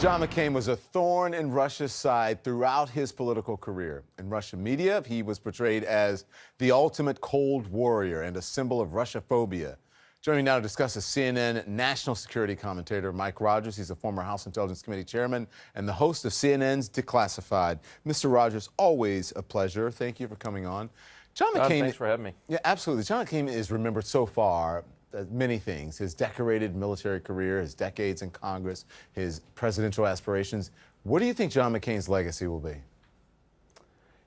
John McCain was a thorn in Russia's side throughout his political career. In Russian media, he was portrayed as the ultimate Cold Warrior and a symbol of Russophobia. Joining me now to discuss is CNN national security commentator Mike Rogers. He's a former House Intelligence Committee chairman and the host of CNN's Declassified. Mr. Rogers, always a pleasure. Thank you for coming on. John McCain, thanks for having me. Yeah, absolutely. John McCain is remembered so far many things: his decorated military career, his decades in Congress, his presidential aspirations. What do you think John McCain's legacy will be?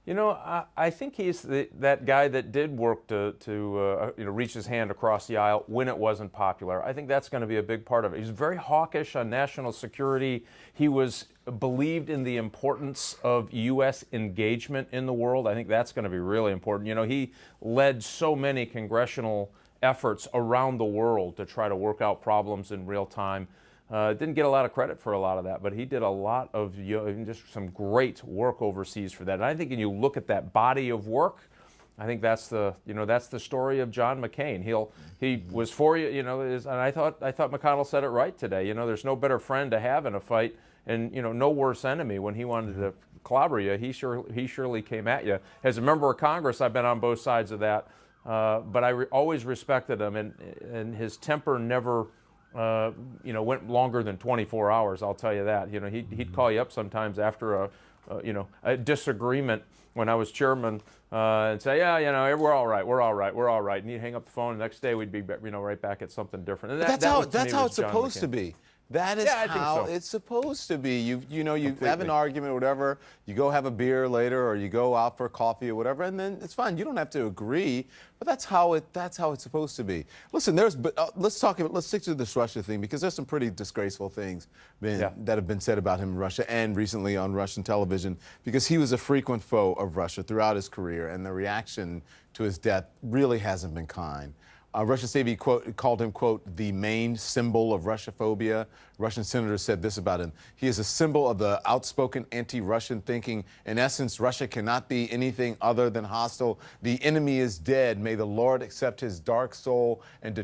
You know, I think he's that guy that did work to reach his hand across the aisle when it wasn't popular. I think that's going to be a big part of it. He's very hawkish on national security. He believed in the importance of U.S. engagement in the world. I think that's going to be really important. You know, he led so many congressional efforts around the world to try to work out problems in real time. Didn't get a lot of credit for a lot of that, but he did a lot of just some great work overseas for that. And I think when you look at that body of work, I think that's the story of John McCain. He was for you, and I thought McConnell said it right today. You know, there's no better friend to have in a fight, and no worse enemy. When he wanted to clobber you, he surely came at you. As a member of Congress, I've been on both sides of that. But I always respected him, and his temper never, went longer than 24 hours. I'll tell you that. You know, he'd call you up sometimes after a disagreement when I was chairman, and say, yeah, we're all right, and he'd hang up the phone. The next day we'd be, right back at something different. And that's how it's supposed to be. That is how it's supposed to be. You have an argument or whatever, you go have a beer later or you go out for coffee or whatever, and then it's fine. You don't have to agree, but that's how it's supposed to be. Listen, let's stick to this Russia thing, because there's some pretty disgraceful things that have been said about him in Russia and recently on Russian television, because he was a frequent foe of Russia throughout his career, and the reaction to his death really hasn't been kind. Russian TV called him, quote, the main symbol of Russophobia. Russian senators said this about him: he is a symbol of the outspoken anti-Russian thinking. In essence, Russia cannot be anything other than hostile. The enemy is dead. May the Lord accept his dark soul and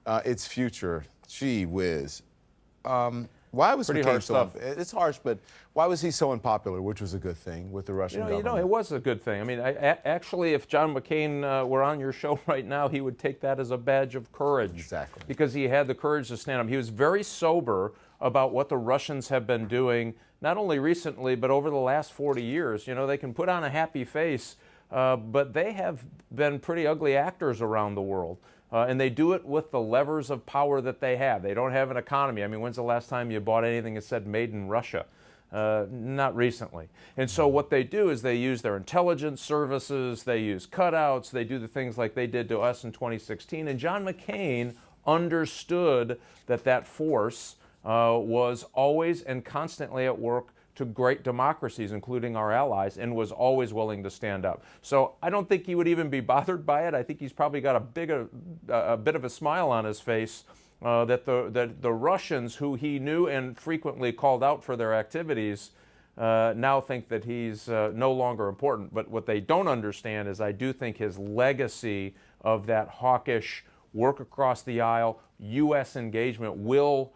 its future. Gee whiz. Why was McCain so? It's harsh, but why was he so unpopular, which was a good thing with the Russian government? It was a good thing. I mean, actually, if John McCain were on your show right now, he would take that as a badge of courage. Exactly. Because he had the courage to stand up. He was very sober about what the Russians have been doing, not only recently, but over the last 40 years. You know, they can put on a happy face, but they have been pretty ugly actors around the world. And they do it with the levers of power that they have. They don't have an economy. I mean, when's the last time you bought anything that said made in Russia? Not recently. And so what they do is they use their intelligence services, they use cutouts, they do the things like they did to us in 2016. And John McCain understood that force was always and constantly at work to great democracies, including our allies, and was always willing to stand up. So I don't think he would even be bothered by it. I think he's probably got a bit of a smile on his face that the Russians, who he knew and frequently called out for their activities, now think that he's no longer important. But what they don't understand is I do think his legacy of that hawkish work across the aisle, U.S. engagement will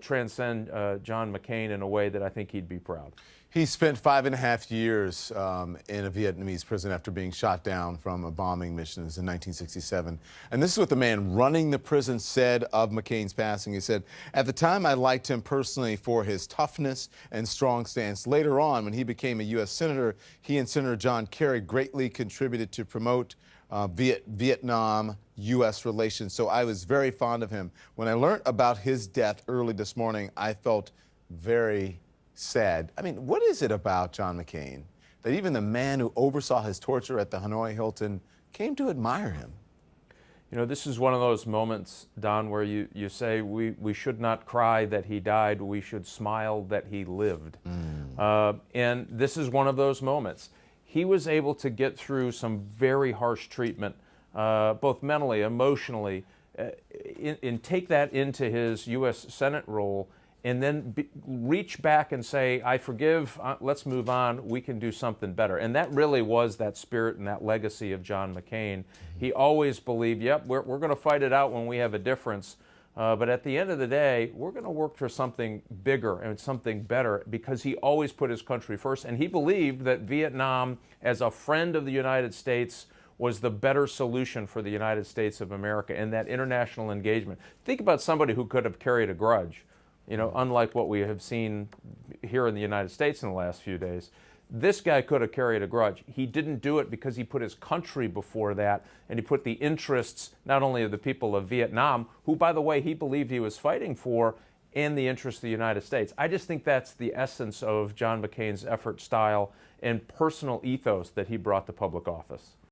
transcend John McCain in a way that I think he'd be proud. He spent 5.5 years in a Vietnamese prison after being shot down from a bombing mission in 1967. And this is what the man running the prison said of McCain's passing. He said, "At the time, I liked him personally for his toughness and strong stance. Later on, when he became a U.S. Senator, he and Senator John Kerry greatly contributed to promote Vietnam-U.S. relations. So I was very fond of him. When I learned about his death early this morning, I felt very sad." I mean, what is it about John McCain that even the man who oversaw his torture at the Hanoi Hilton came to admire him? You know, this is one of those moments, Don, where you say we should not cry that he died, we should smile that he lived. And this is one of those moments. He was able to get through some very harsh treatment, both mentally, emotionally, and take that into his U.S. Senate role, and then reach back and say, I forgive, let's move on, we can do something better. And that really was that spirit and that legacy of John McCain. He always believed, yep, we're going to fight it out when we have a difference, But at the end of the day, we're going to work for something bigger and something better, because he always put his country first. And he believed that Vietnam, as a friend of the United States, was the better solution for the United States of America, and that international engagement. Think about somebody who could have carried a grudge, unlike what we have seen here in the United States in the last few days. This guy could have carried a grudge. He didn't do it because he put his country before that, and he put the interests not only of the people of Vietnam, who, by the way, he believed he was fighting for, and the interests of the United States. I just think that's the essence of John McCain's effort style and personal ethos that he brought to public office.